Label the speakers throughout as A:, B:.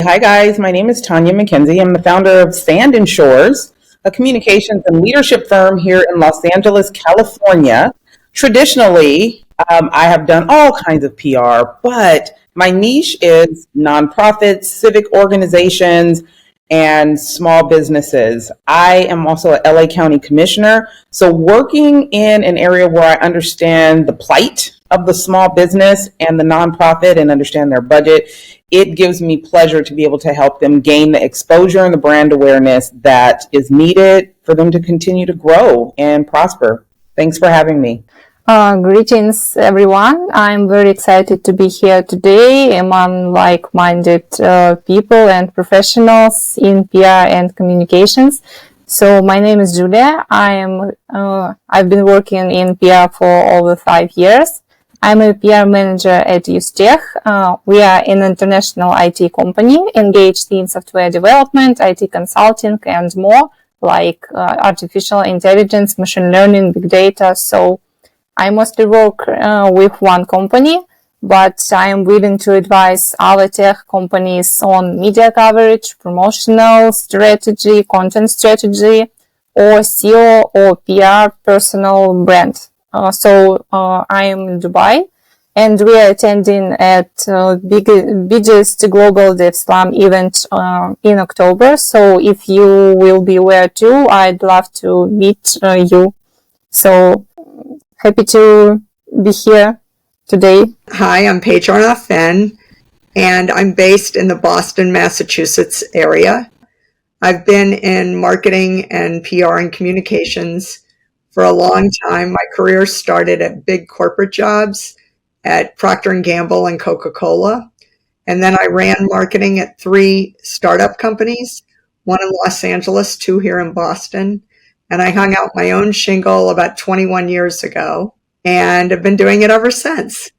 A: Hi guys, my name is Tonya McKenzie. I'm the founder of Sand and Shores, a communications and leadership firm here in Los Angeles, California. Traditionally, I have done all kinds of PR, but my niche is nonprofits, civic organizations, and small businesses. I am also a LA County Commissioner, so working in an area where I understand the plight of the small business and the nonprofit and understand their budget, it gives me pleasure to be able to help them gain the exposure and the brand awareness that is needed for them to continue to grow and prosper. Thanks for having me.
B: Greetings, everyone. I'm very excited to be here today among like-minded people and professionals in PR and communications. So my name is Julia. I've been working in PR for over 5 years. I'm a PR manager at Usetech. We are an international IT company engaged in software development, IT consulting, and more, like artificial intelligence, machine learning, big data. So I mostly work with one company, but I am willing to advise other tech companies on media coverage, promotional strategy, content strategy, or SEO or PR personal brand. So I am in Dubai, and we are attending at biggest global Dev Slam event in October. So if you will be there too, I'd love to meet you. So happy to be here today.
C: Hi, I'm Paige Arnof-Fenn, and I'm based in the Boston, Massachusetts area. I've been in marketing and PR and communications for a long time. My career started at big corporate jobs at Procter & Gamble and Coca-Cola. And then I ran marketing at 3 startup companies, one in Los Angeles, 2 here in Boston. And I hung out my own shingle about 21 years ago and have been doing it ever since.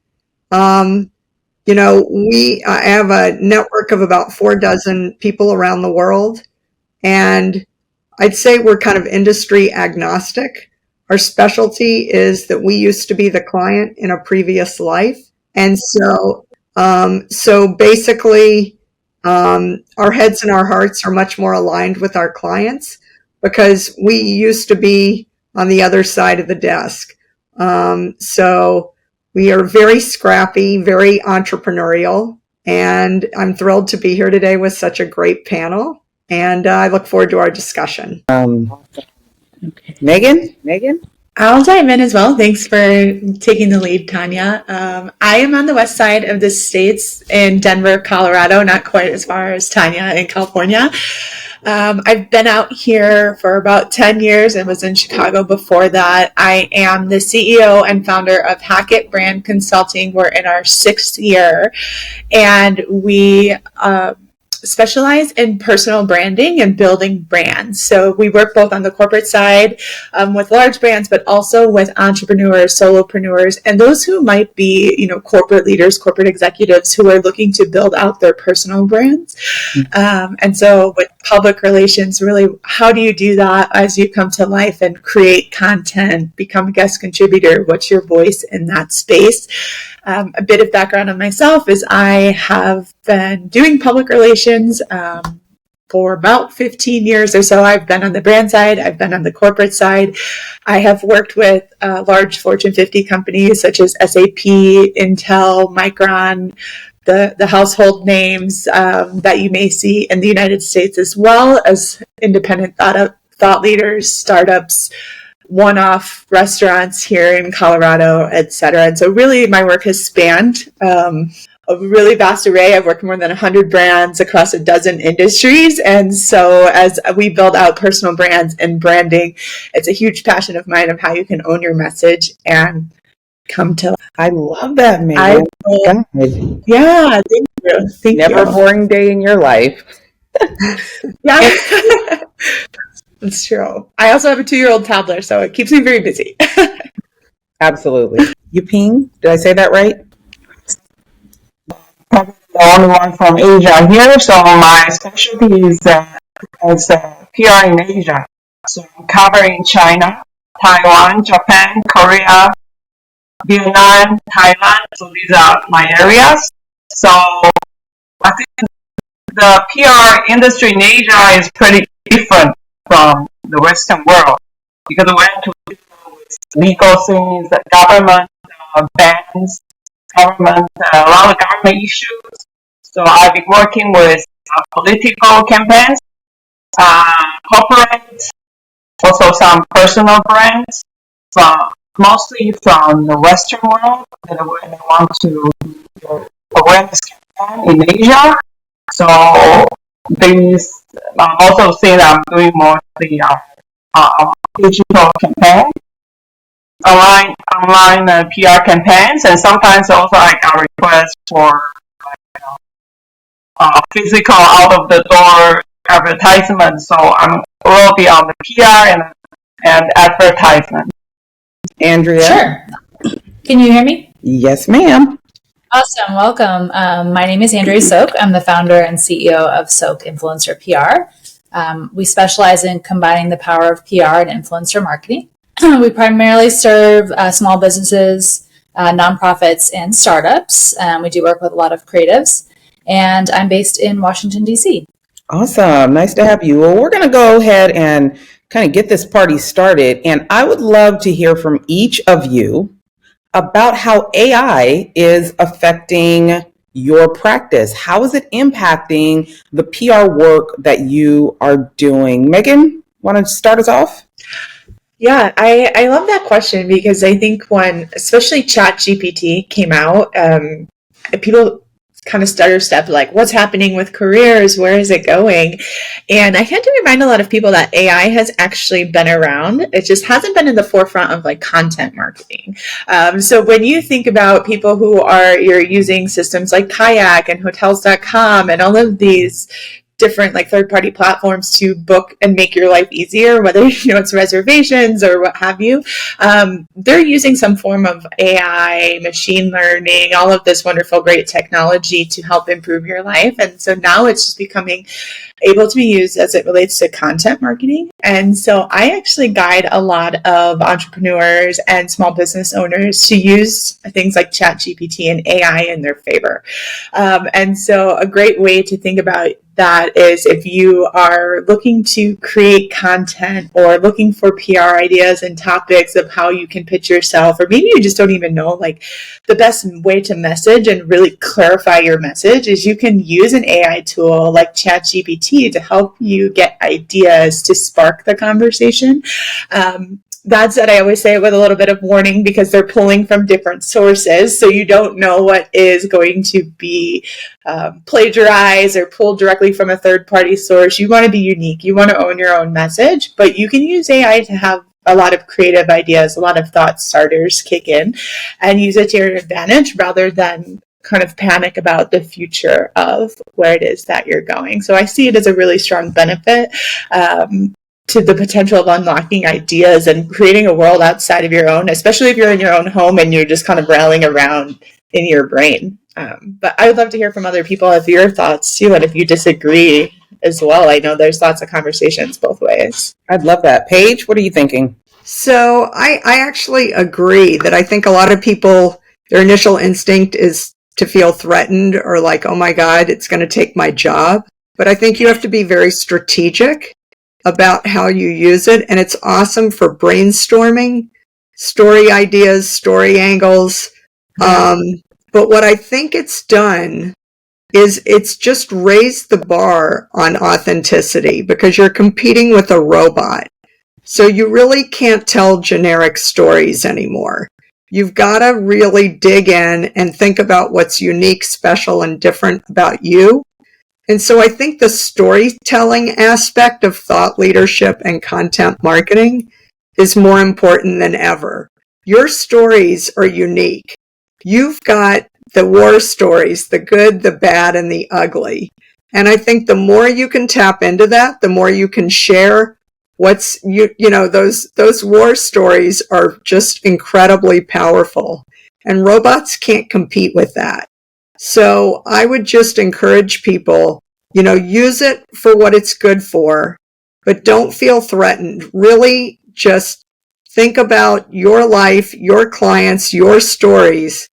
C: I have a network of about 4 dozen people around the world. And I'd say we're kind of industry agnostic. Our specialty is that we used to be the client in a previous life. And so basically, our heads and our hearts are much more aligned with our clients because we used to be on the other side of the desk. So we are very scrappy, very entrepreneurial, and I'm thrilled to be here today with such a great panel. And I look forward to our discussion.
A: Okay. Megan?
D: I'll dive in as well. Thanks for taking the lead, Tonya. I am on the west side of the states in Denver, Colorado, not quite as far as Tonya in California. I've been out here for about 10 years and was in Chicago before that. I am the CEO and founder of Hackett Brand Consulting. We're in our 6th year, and we specialize in personal branding and building brands. So we work both on the corporate side with large brands, but also with entrepreneurs, solopreneurs, and those who might be, corporate leaders, corporate executives who are looking to build out their personal brands. And so with public relations, really, how do you do that as you come to life and create content, become a guest contributor? What's your voice in that space? A bit of background on myself is I have been doing public relations for about 15 years or so. I've been on the brand side. I've been on the corporate side. I have worked with large Fortune 50 companies such as SAP, Intel, Micron, the household names that you may see in the United States, as well as independent thought leaders, startups, one-off restaurants here in Colorado, et cetera. And so really my work has spanned a really vast array. I've worked more than 100 brands across a dozen industries. And so as we build out personal brands and branding, it's a huge passion of mine of how you can own your message and come to life.
A: I love that, Megan.
D: Yeah, thank you.
A: Never a boring day in your life.
D: Yeah. It's true. I also have a 2-year-old toddler, so it keeps me very busy.
A: Absolutely. Yuping, did I say that right?
E: Probably the only one from Asia here, so my specialty is PR in Asia. So I'm covering China, Taiwan, Japan, Korea, Vietnam, Thailand. So these are my areas. So I think the PR industry in Asia is pretty different from the Western world because we went to deal with legal things, government bans, government, a lot of government issues. So I've been working with political campaigns, corporate, also some personal brands, mostly from the Western world that they want to do awareness campaign in Asia. So these, I'm also saying I'm doing more the digital campaign, online PR campaigns, and sometimes also I got requests for physical out of the door advertisement. So I will be on the PR and advertisement.
A: Andrea?
F: Sure. Can you hear me?
A: Yes, ma'am.
F: Awesome. Welcome. My name is Andrea Sok. I'm the founder and CEO of Sok Influencer PR. We specialize in combining the power of PR and influencer marketing. We primarily serve small businesses, nonprofits, and startups. We do work with a lot of creatives, and I'm based in Washington, D.C.
A: Awesome. Nice to have you. Well, we're going to go ahead and kind of get this party started. And I would love to hear from each of you about how AI is affecting your practice. How is it impacting the PR work that you are doing? Megan, want to start us off?
D: Yeah, I love that question because I think when, especially ChatGPT came out, people kind of stutter step like, what's happening with careers? Where is it going? And I had to remind a lot of people that AI has actually been around. It just hasn't been in the forefront of like content marketing. So when you think about people you're using systems like Kayak and Hotels.com and all of these different like third-party platforms to book and make your life easier, whether it's reservations or what have you, they're using some form of AI, machine learning, all of this wonderful, great technology to help improve your life. And so now it's just becoming able to be used as it relates to content marketing. And so I actually guide a lot of entrepreneurs and small business owners to use things like ChatGPT and AI in their favor. And so a great way to think about that is if you are looking to create content or looking for PR ideas and topics of how you can pitch yourself, or maybe you just don't even know like the best way to message and really clarify your message, is you can use an AI tool like ChatGPT to help you get ideas to spark the conversation. That said, I always say it with a little bit of warning because they're pulling from different sources. So you don't know what is going to be plagiarized or pulled directly from a third-party source. You want to be unique. You want to own your own message, but you can use AI to have a lot of creative ideas, a lot of thought starters kick in and use it to your advantage rather than kind of panic about the future of where it is that you're going. So I see it as a really strong benefit to the potential of unlocking ideas and creating a world outside of your own, especially if you're in your own home and you're just kind of railing around in your brain. But I would love to hear from other people if your thoughts too, and if you disagree as well. I know there's lots of conversations both ways.
A: I'd love that. Paige, what are you thinking?
C: So I actually agree that I think a lot of people, their initial instinct is to feel threatened or like, oh my God, it's going to take my job. But I think you have to be very strategic about how you use it. And it's awesome for brainstorming, story ideas, story angles. But what I think it's done is it's just raised the bar on authenticity because you're competing with a robot. So you really can't tell generic stories anymore. You've got to really dig in and think about what's unique, special, and different about you. And so I think the storytelling aspect of thought leadership and content marketing is more important than ever. Your stories are unique. You've got the war stories, the good, the bad, and the ugly. And I think the more you can tap into that, the more you can share those war stories are just incredibly powerful. And robots can't compete with that. So I would just encourage people, use it for what it's good for, but don't feel threatened. Really just think about your life, your clients, your stories,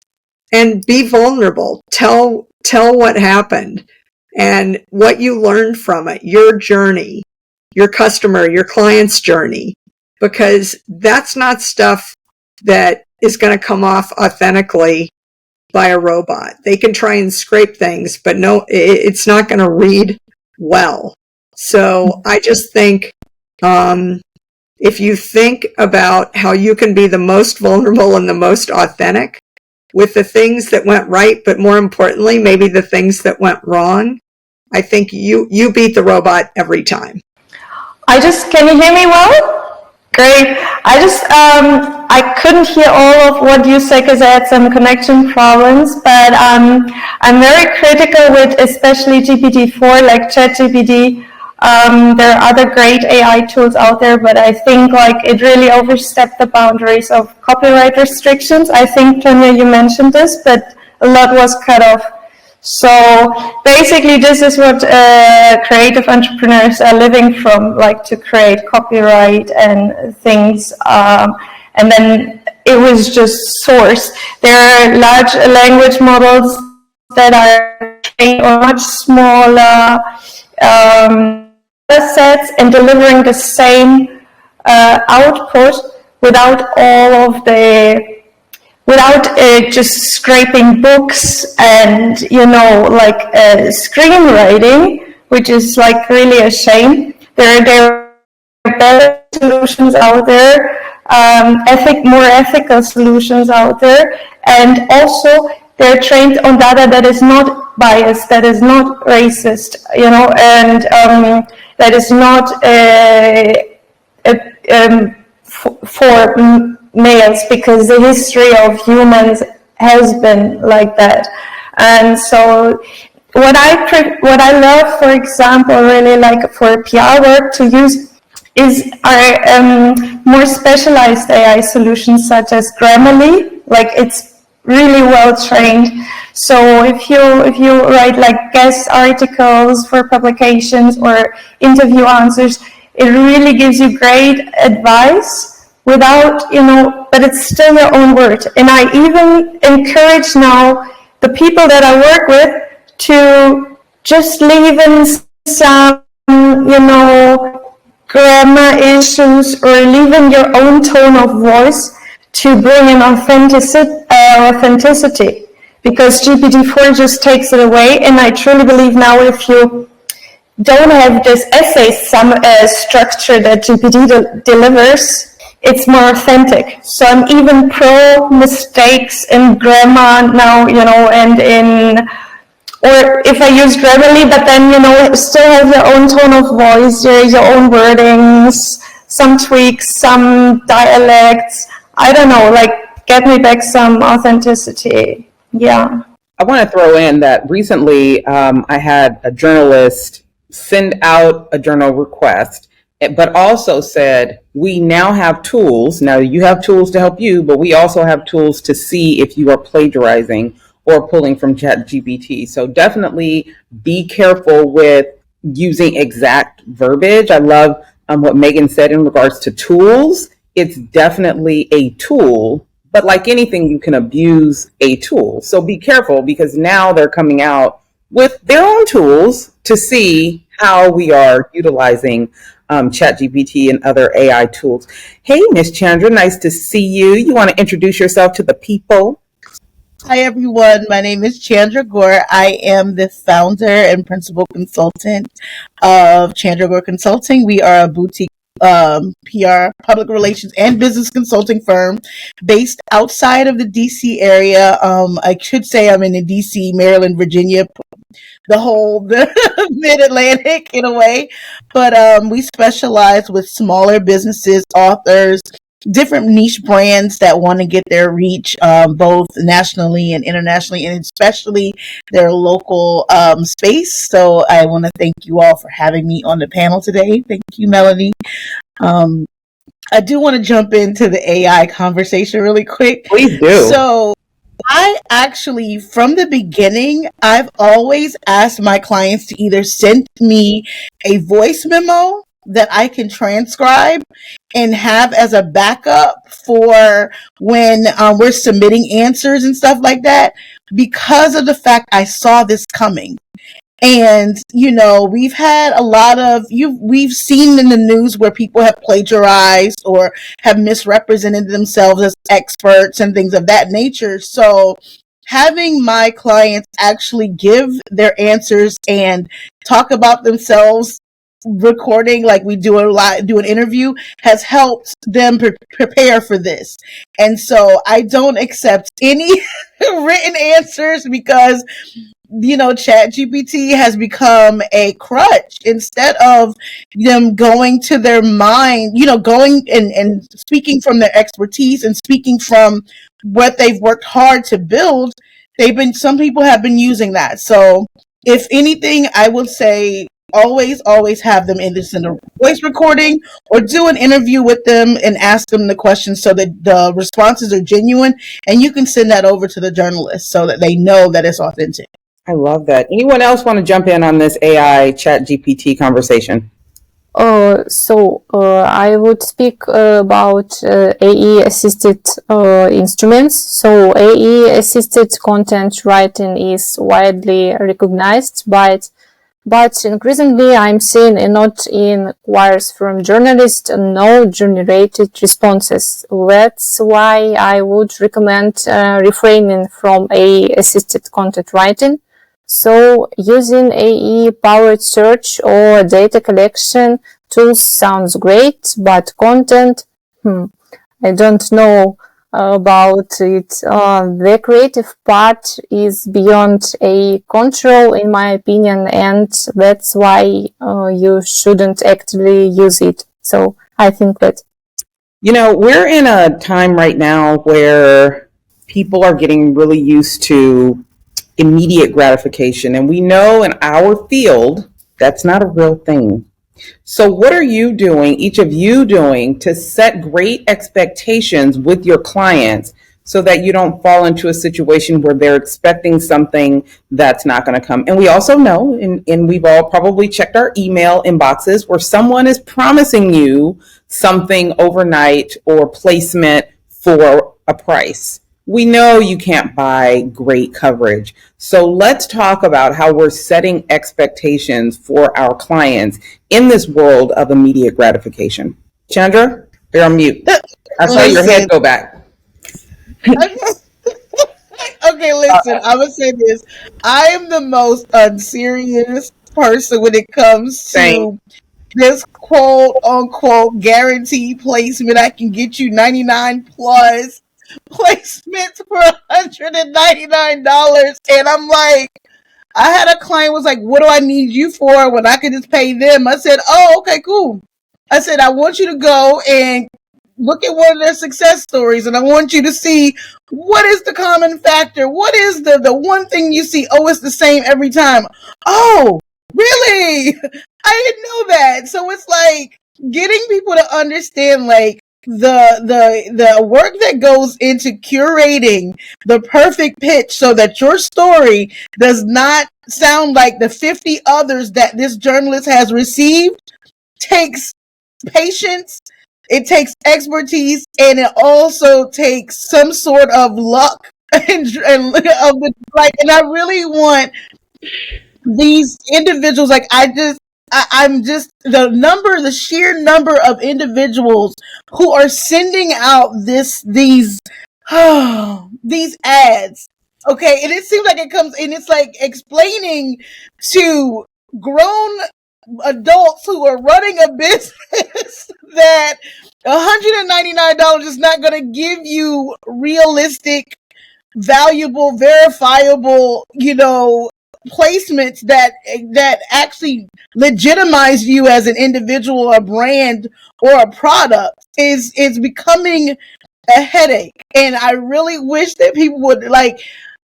C: and be vulnerable. Tell what happened. and what you learned from it, your journey, your customer, your client's journey, because that's not stuff that is going to come off authentically by a robot. They can try and scrape things, but no, it's not going to read well. So I just think, if you think about how you can be the most vulnerable and the most authentic with the things that went right, but more importantly, maybe the things that went wrong, I think you beat the robot every time.
G: Can you hear me well? Great. I couldn't hear all of what you said because I had some connection problems, but I'm very critical with especially GPT-4, like ChatGPT. There are other great AI tools out there, but I think like it really overstepped the boundaries of copyright restrictions. I think, Tonya, you mentioned this, but a lot was cut off. So basically this is what creative entrepreneurs are living from, like to create copyright and things. And then it was just sourced. There are large language models that are trained on much smaller sets and delivering the same output without just scraping books and, screenwriting, which is like really a shame. There are better solutions out there, more ethical solutions out there, and also they're trained on data that is not biased, that is not racist, and that is not for males, because the history of humans has been like that. And so what I love, for example, really like for PR work to use is our more specialized AI solutions such as Grammarly. Like it's really well trained. So if you write like guest articles for publications or interview answers, it really gives you great advice without, but it's still your own word. And I even encourage now the people that I work with to just leave in some, grammar issues or leave in your own tone of voice to bring in authenticity, because GPT-4 just takes it away. And I truly believe now if you don't have this essay structure that GPT delivers, it's more authentic. So I'm even pro mistakes in grammar now, or if I use Grammarly, but then, still have your own tone of voice, your own wordings, some tweaks, some dialects. I don't know, like get me back some authenticity. Yeah.
A: I want to throw in that recently I had a journalist send out a journal request, but also said, we now have tools. Now you have tools to help you, but we also have tools to see if you are plagiarizing or pulling from ChatGPT. So definitely be careful with using exact verbiage. I love what Megan said in regards to tools. It's definitely a tool, but like anything, you can abuse a tool. So be careful, because now they're coming out with their own tools to see how we are utilizing ChatGPT and other AI tools. Hey, Miss Chandra, nice to see you. You want to introduce yourself to the people?
H: Hi, everyone. My name is Chandra Gore. I am the founder and principal consultant of Chandra Gore Consulting. We are a boutique PR, public relations, and business consulting firm based outside of the DC area. I should say I'm in the DC, Maryland, Virginia, the mid-Atlantic in a way. But we specialize with smaller businesses, authors, different niche brands that want to get their reach both nationally and internationally, and especially their local space. So I want to thank you all for having me on the panel today. Thank you, Melanie. I do want to jump into the AI conversation really quick.
A: Please do.
H: So I actually, from the beginning, I've always asked my clients to either send me a voice memo that I can transcribe and have as a backup for when we're submitting answers and stuff like that, because of the fact I saw this coming. And, we've had a lot of, we've seen in the news where people have plagiarized or have misrepresented themselves as experts and things of that nature. So having my clients actually give their answers and talk about themselves, recording like we do an interview, has helped them prepare for this. And so I don't accept any written answers because Chat GPT has become a crutch instead of them going to their mind, going and speaking from their expertise and speaking from what they've worked hard to build. Some people have been using that. So if anything, I would say always have them in a voice recording or do an interview with them and ask them the questions so that the responses are genuine, and you can send that over to the journalist so that they know that it's authentic.
A: I love that. Anyone else want to jump in on this AI Chat GPT conversation?
B: I would speak about AE-assisted instruments. So AE-assisted content writing is widely recognized, but increasingly I'm seeing a lot in inquiries from journalists and no generated responses. That's why I would recommend refraining from AE-assisted content writing. So using AE-powered search or data collection tools sounds great, but content, I don't know about it. The creative part is beyond a control, in my opinion, and that's why you shouldn't actively use it. So I think that.
A: We're in a time right now where people are getting really used to immediate gratification. And we know in our field, that's not a real thing. So what are you doing, each of you doing, to set great expectations with your clients so that you don't fall into a situation where they're expecting something that's not going to come? And we also know, and we've all probably checked our email inboxes, where someone is promising you something overnight or placement for a price. We know you can't buy great coverage. So let's talk about how we're setting expectations for our clients in this world of immediate gratification. Chandra, you're on mute. I saw your head go back.
H: Okay, listen, I'm going to say this. I am the most unserious person when it comes to this quote unquote guaranteed placement. I can get you 99 plus placements for $199, and I'm like, I had a client was like, what do I need you for when I could just pay them? I said, oh, okay, cool. I said, I want you to go and look at one of their success stories, and I want you to see what is the common factor. What is the one thing you see? Oh, it's the same every time. Oh, really? I didn't know that. So it's like getting people to understand, like, the work that goes into curating the perfect pitch so that your story does not sound like the 50 others that this journalist has received takes patience, it takes expertise, and it also takes some sort of luck and I really want these individuals, like I'm just the sheer number of individuals who are sending out these ads. Okay, and it seems like it comes and it's like explaining to grown adults who are running a business that $199 is not going to give you realistic, valuable, verifiable, placements that actually legitimize you as an individual, a brand, or a product is becoming a headache. And I really wish that people would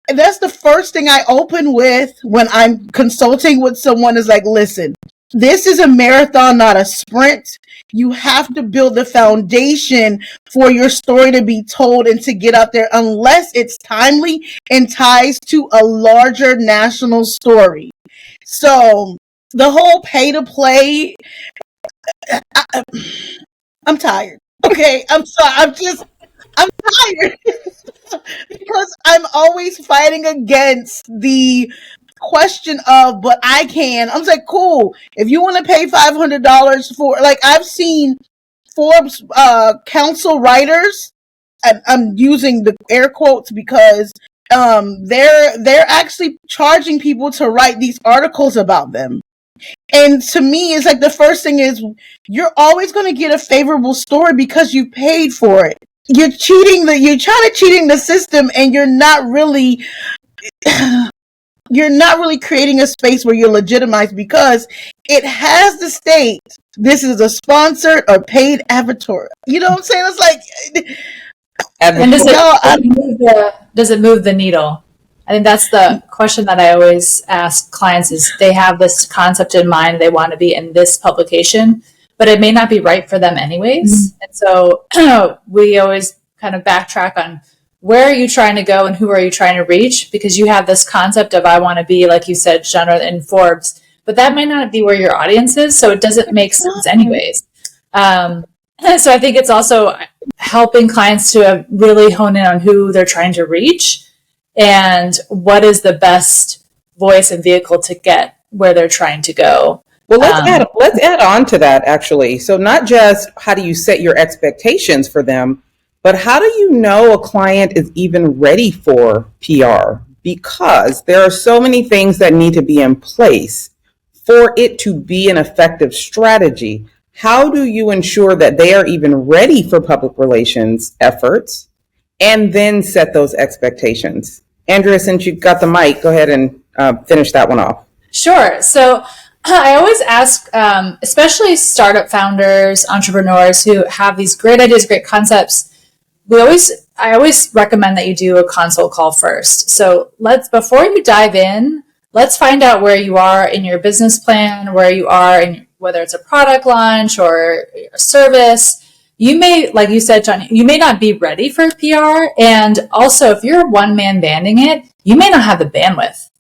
H: that's the first thing I open with when I'm consulting with someone is like, listen, this is a marathon, not a sprint. You have to build the foundation for your story to be told and to get out there, unless it's timely and ties to a larger national story. So the whole pay to play, I'm tired. Okay, I'm sorry. I'm tired because I'm always fighting against the question of, but I can. I'm like, cool. If you want to pay $500 for, like, I've seen Forbes council writers, and I'm using the air quotes because they're actually charging people to write these articles about them. And to me, it's like the first thing is you're always going to get a favorable story because you paid for it. You're trying to cheating the system, and you're not really creating a space where you're legitimized because it has to state this is a sponsored or paid advertorial. You know what I'm saying? It's like,
F: and does it move the needle? I think that's the question that I always ask clients is they have this concept in mind. They want to be in this publication, but it may not be right for them anyways. Mm-hmm. And so we always kind of backtrack on where are you trying to go and who are you trying to reach? Because you have this concept of, I want to be, like you said, Chandra, in Forbes, but that might not be where your audience is. So it doesn't make sense anyways. So I think it's also helping clients to really hone in on who they're trying to reach and what is the best voice and vehicle to get where they're trying to go.
A: Well, let's add on to that, actually. So not just how do you set your expectations for them, but how do you know a client is even ready for PR? Because there are so many things that need to be in place for it to be an effective strategy. How do you ensure that they are even ready for public relations efforts and then set those expectations? Andrea, since you've got the mic, go ahead and finish that one off.
F: Sure. So I always ask, especially startup founders, entrepreneurs who have these great ideas, great concepts, I always recommend that you do a consult call first. So before you dive in, let's find out where you are in your business plan, where you are in whether it's a product launch or a service. You may, like you said, John, you may not be ready for PR. And also, if you're one-man banding it, you may not have the bandwidth.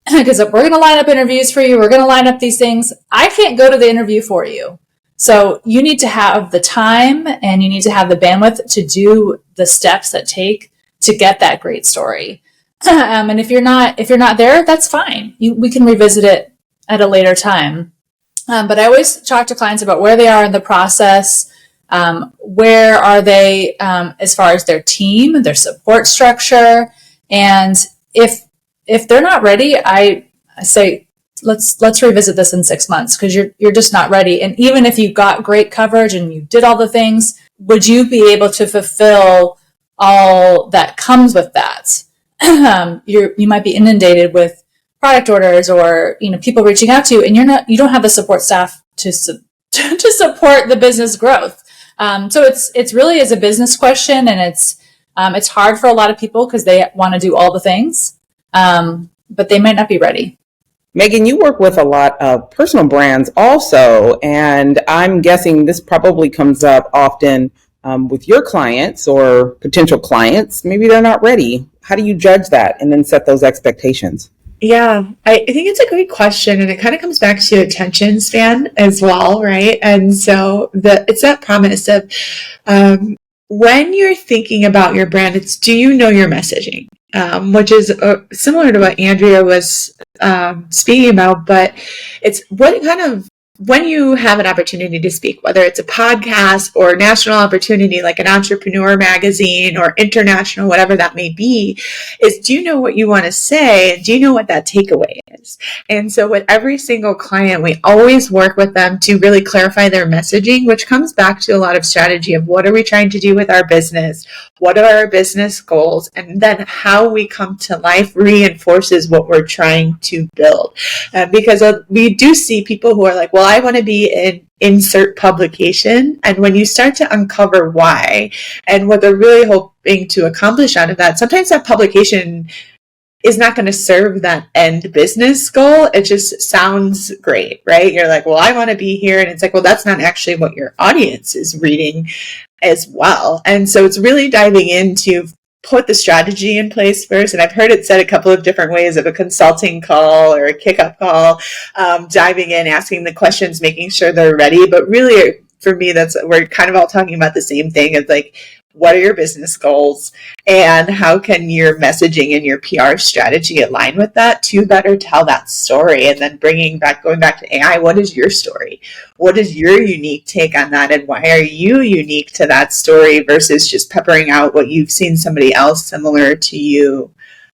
F: Because we're going to line up interviews for you. We're going to line up these things. I can't go to the interview for you. So you need to have the time and you need to have the bandwidth to do the steps that take to get that great story. And if you're not there, that's fine. We can revisit it at a later time. But I always talk to clients about where they are in the process. Where are they as far as their team, their support structure, and if they're not ready, I say let's revisit this in 6 months because you're just not ready. And even if you got great coverage and you did all the things, would you be able to fulfill all that comes with that? You might be inundated with product orders or people reaching out to you, and you don't have the support staff to support the business growth. So it's really is a business question, and it's hard for a lot of people because they want to do all the things, but they might not be ready.
A: Megan, you work with a lot of personal brands also, and I'm guessing this probably comes up often with your clients or potential clients. Maybe they're not ready. How do you judge that and then set those expectations?
D: Yeah, I think it's a great question, and it kind of comes back to attention span as well, right? And so it's that promise of when you're thinking about your brand, it's do you know your messaging, which is similar to what Andrea was speaking about, but it's what kind of when you have an opportunity to speak, whether it's a podcast or a national opportunity like an entrepreneur magazine or international, whatever that may be, is do you know what you want to say? And do you know what that takeaway is? And so with every single client, we always work with them to really clarify their messaging, which comes back to a lot of strategy of what are we trying to do with our business? What are our business goals? And then how we come to life reinforces what we're trying to build. Because we do see people who are like, well, I want to be in insert publication. And when you start to uncover why and what they're really hoping to accomplish out of that, sometimes that publication is not going to serve that end business goal. It just sounds great, right? You're like, well, I want to be here. And it's like, well, that's not actually what your audience is reading as well. And so it's really diving into put the strategy in place first. And I've heard it said a couple of different ways of a consulting call or a kick-up call, diving in, asking the questions, making sure they're ready. But really, for me, we're kind of all talking about the same thing of like, what are your business goals, and how can your messaging and your PR strategy align with that to better tell that story? And then going back to AI, what is your story? What is your unique take on that? And why are you unique to that story versus just peppering out what you've seen somebody else similar to you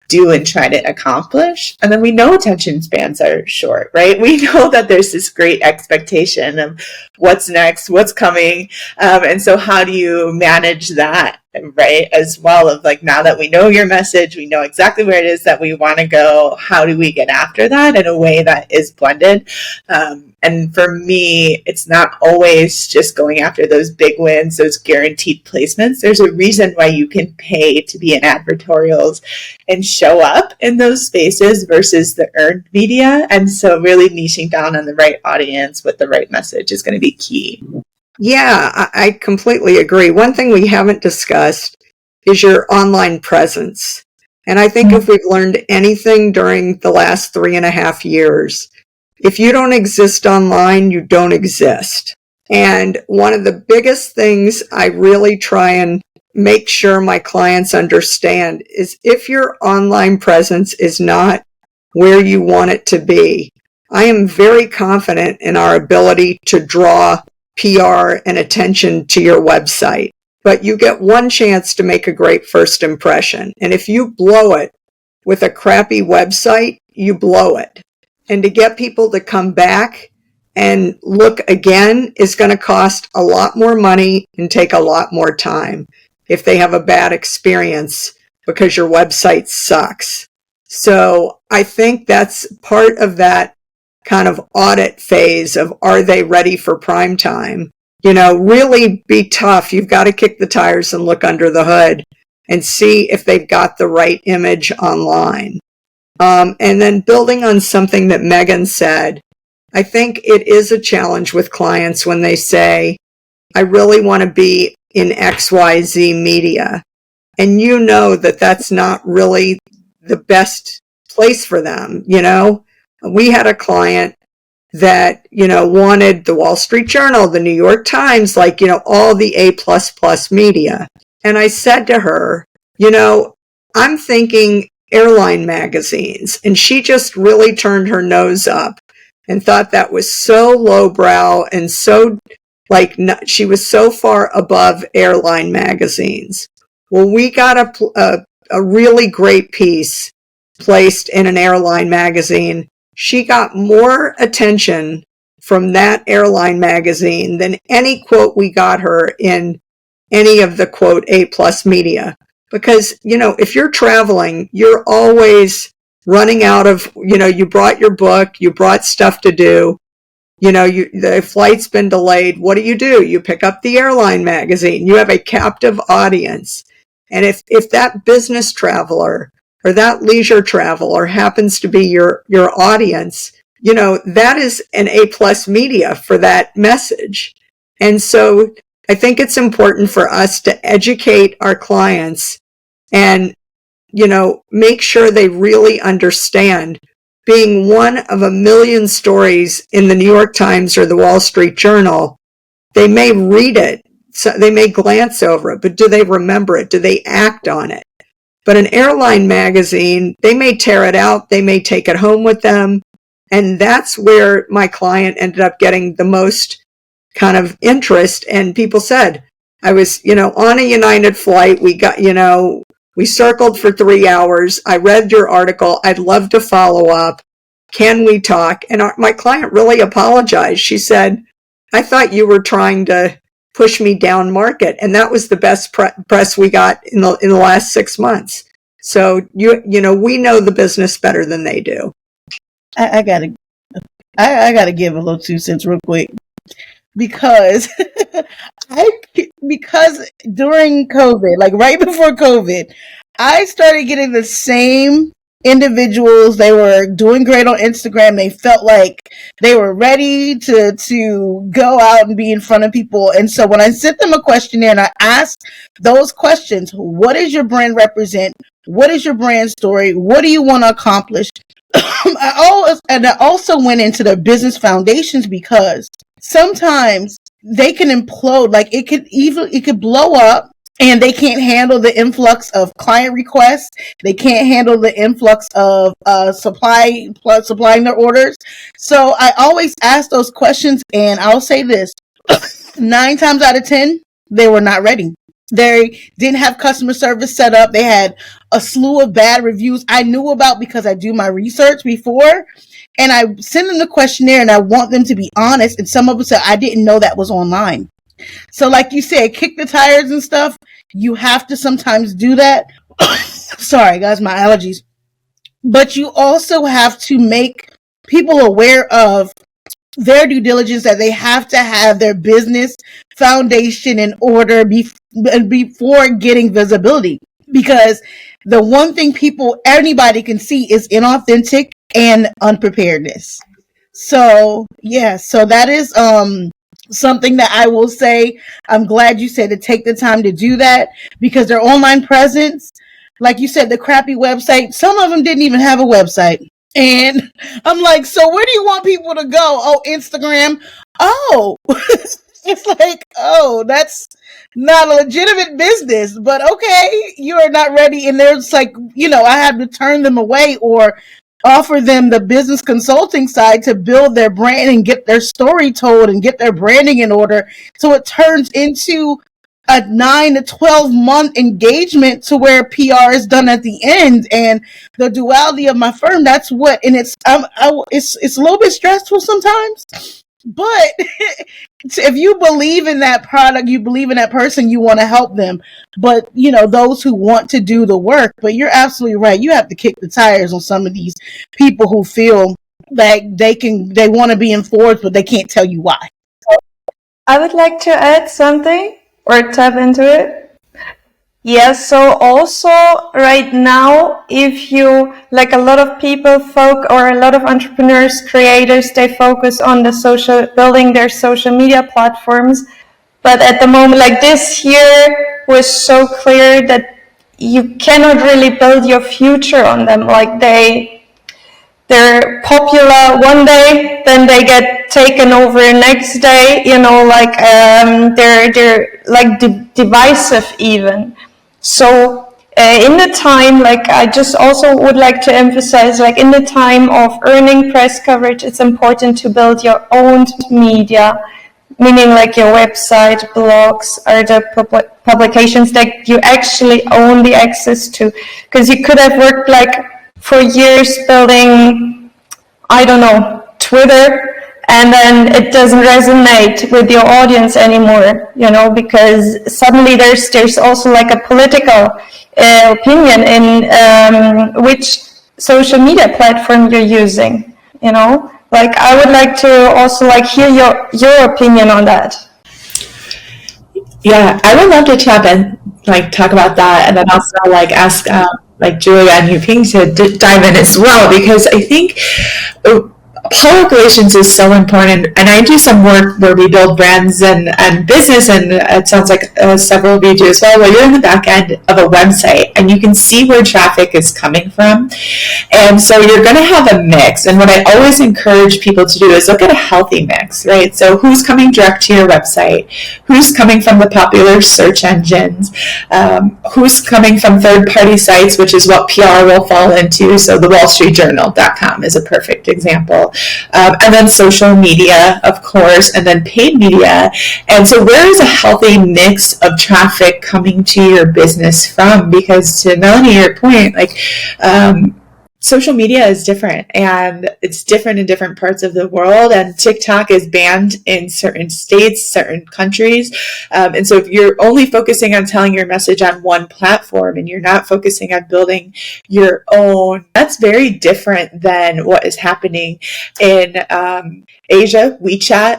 D: do and try to accomplish? And then we know attention spans are short, right? We know that there's this great expectation of what's next, what's coming. And so how do you manage that, right? As well, of like, now that we know your message, we know exactly where it is that we want to go, how do we get after that in a way that is blended? And for me, it's not always just going after those big wins, those guaranteed placements. There's a reason why you can pay to be in advertorials and show up in those spaces versus the earned media. And so really niching down on the right audience with the right message is going to be key.
C: Yeah, I completely agree. One thing we haven't discussed is your online presence. And I think if we've learned anything during the last 3.5 years, if you don't exist online, you don't exist. And one of the biggest things I really try and make sure my clients understand is if your online presence is not where you want it to be, I am very confident in our ability to draw PR and attention to your website. But you get one chance to make a great first impression. And if you blow it with a crappy website, you blow it. And to get people to come back and look again is going to cost a lot more money and take a lot more time if they have a bad experience because your website sucks. So I think that's part of that kind of audit phase of, are they ready for prime time? You know, really be tough. You've got to kick the tires and look under the hood and see if they've got the right image online. And then building on something that Megan said, I think it is a challenge with clients when they say, I really want to be in XYZ media. And you know that that's not really the best place for them. You know, we had a client that, you know, wanted the Wall Street Journal, the New York Times, like, you know, all the A++ media. And I said to her, you know, I'm thinking airline magazines. And she just really turned her nose up and thought that was so lowbrow and so like she was so far above airline magazines. Well, we got a really great piece placed in an airline magazine. She got more attention from that airline magazine than any quote we got her in any of the quote A+ media. Because, you know, if you're traveling, you're always running out of, you know, you brought your book, you brought stuff to do, you know, the flight's been delayed. What do? You pick up the airline magazine. You have a captive audience. And if that business traveler or that leisure traveler happens to be your audience, you know, that is an A+ media for that message. And so I think it's important for us to educate our clients and, you know, make sure they really understand being one of a million stories in the New York Times or the Wall Street Journal. They may read it, so they may glance over it, but do they remember it? Do they act on it? But an airline magazine, they may tear it out, they may take it home with them. And that's where my client ended up getting the most kind of interest. And people said, I was, you know, on a United flight. We got, you know, we circled for 3 hours. I read your article. I'd love to follow up. Can we talk? And my client really apologized. She said, I thought you were trying to push me down market. And that was the best press we got in the last 6 months. So, you know, we know the business better than they do.
H: I gotta give a little 2 cents real quick because because during COVID, like right before COVID, I started getting the same individuals. They were doing great on Instagram. They felt like they were ready to go out and be in front of people. And so when I sent them a questionnaire and I asked those questions, what does your brand represent? What is your brand story? What do you want to accomplish? I also went into their business foundations because sometimes they can implode. Like it could blow up and they can't handle the influx of client requests. They can't handle the influx of supplying their orders. So I always ask those questions, and I'll say this: 9 times out of 10, they were not ready. They didn't have customer service set up. They had a slew of bad reviews I knew about because I do my research before. And I send them the questionnaire, and I want them to be honest. And some of them said, I didn't know that was online. So like you said, kick the tires and stuff. You have to sometimes do that. Sorry, guys, my allergies. But you also have to make people aware of their due diligence, that they have to have their business foundation in order before getting visibility. Because the one thing anybody can see is inauthentic and unpreparedness. So yeah, so that is something that I will say. I'm glad you said to take the time to do that, because their online presence, like you said, the crappy website, some of them didn't even have a website. And I'm like, so where do you want people to go? Oh, Instagram. Oh, it's like, oh, that's not a legitimate business, but okay, you are not ready. And there's like, I have to turn them away or offer them the business consulting side to build their brand and get their story told and get their branding in order. So it turns into a 9 to 12 month engagement to where PR is done at the end. And the duality of my firm, that's what, and it's a little bit stressful sometimes, but if you believe in that product, you believe in that person, you want to help them. But those who want to do the work, but you're absolutely right, you have to kick the tires on some of these people who feel that they want to be informed, but they can't tell you why.
G: I would like to add something or tap into it. Yes, so also right now, if you, like a lot of people or a lot of entrepreneurs, creators, they focus on building their social media platforms. But at the moment, like this year was so clear that you cannot really build your future on them. Like they're popular one day, then they get taken over next day, they're like divisive even. So in the time, like I just also would like to emphasize, like in the time of earning press coverage, it's important to build your own media, meaning like your website, blogs, or the publications that you actually own the access to. Because you could have worked like for years building, I don't know, Twitter, and then it doesn't resonate with your audience anymore, because suddenly there's also like a political opinion in which social media platform you're using, Like I would like to also like hear your opinion on that.
D: Yeah, I would love to chat and like talk about that, and then also like ask like Julia and Yuping to dive in as well, because I think public relations is so important. And I do some work where we build brands and business, and it sounds like several of you do as well, where you're in the back end of a website and you can see where traffic is coming from. And so you're going to have a mix. And what I always encourage people to do is look at a healthy mix, right? So who's coming direct to your website? Who's coming from the popular search engines? Who's coming from third-party sites, which is what PR will fall into. So the wallstreetjournal.com is a perfect example. And then social media, of course, and then paid media. And so where is a healthy mix of traffic coming to your business from? Because to Melanie, your point, like social media is different, and it's different in different parts of the world, and TikTok is banned in certain states, certain countries. And so if you're only focusing on telling your message on one platform and you're not focusing on building your own, that's very different than what is happening in Asia. WeChat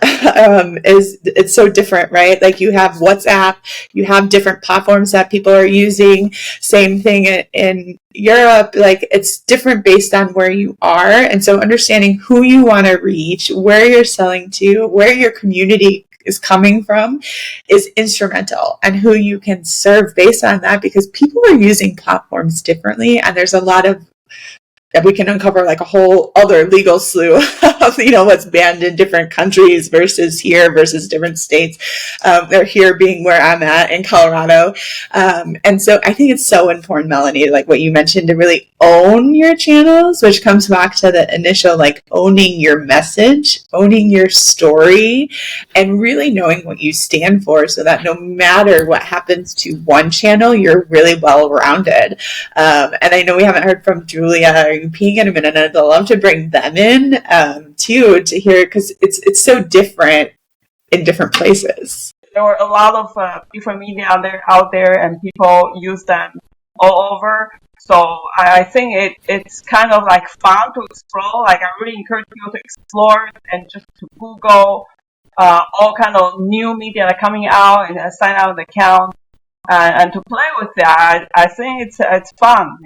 D: it's so different, right? Like you have WhatsApp, you have different platforms that people are using. Same thing in Europe, like it's different based on where you are. And so understanding who you want to reach, where you're selling to, where your community is coming from is instrumental, and who you can serve based on that, because people are using platforms differently. And there's a lot of that we can uncover, like a whole other legal slew what's banned in different countries versus here versus different states, or here being where I'm at in Colorado. And so I think it's so important, Melanie, like what you mentioned, to really own your channels, which comes back to the initial, like owning your message, owning your story, and really knowing what you stand for, so that no matter what happens to one channel, you're really well rounded. And I know we haven't heard from Julia or Ping in a minute, and I'd love to bring them in too, to hear, because it's so different in different places.
E: There were a lot of different media out there, and people use them all over. So I think it's kind of like fun to explore. Like I really encourage people to explore and just to Google all kind of new media that are coming out, and sign out an account and to play with that. I think it's fun.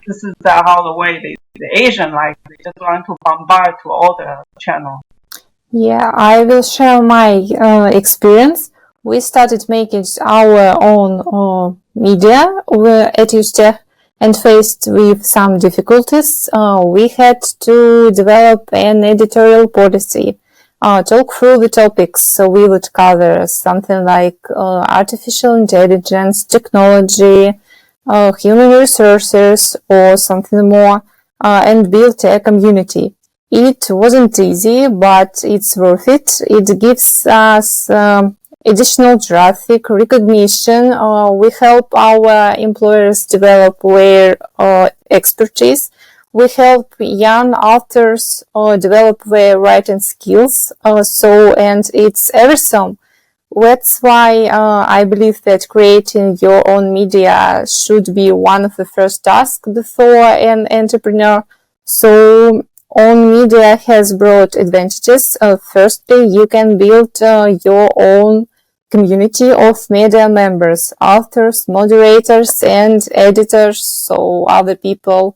E: This is how the way the Asian, like, they just want to bombard to all the channels.
B: Yeah, I will share my experience. We started making our own media at Usetech, and faced with some difficulties. We had to develop an editorial policy, talk through the topics. So we would cover something like artificial intelligence, technology, human resources, or something more, and build a community. It wasn't easy, but it's worth it. It gives us additional traffic, recognition. We help our employers develop their expertise. We help young authors develop their writing skills. And it's awesome. That's why I believe that creating your own media should be one of the first tasks before an entrepreneur. So own media has broad advantages. Firstly, you can build your own community of media members, authors, moderators, and editors, so other people.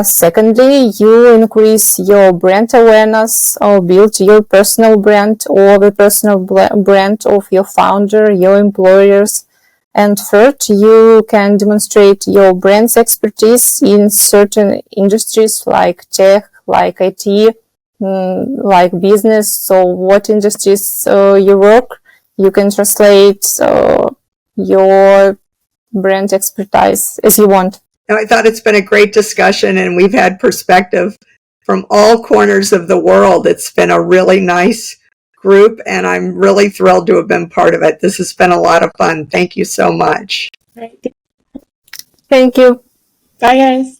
B: Secondly, you increase your brand awareness, or build your personal brand or the personal brand of your founder, your employers. And third, you can demonstrate your brand's expertise in certain industries like tech, like IT, like business. So what industries you work, you can translate your brand expertise as you want.
C: I thought it's been a great discussion, and we've had perspective from all corners of the world. It's been a really nice group, and I'm really thrilled to have been part of it. This has been a lot of fun. Thank you so much.
D: Right.
B: Thank you.
D: Bye, guys.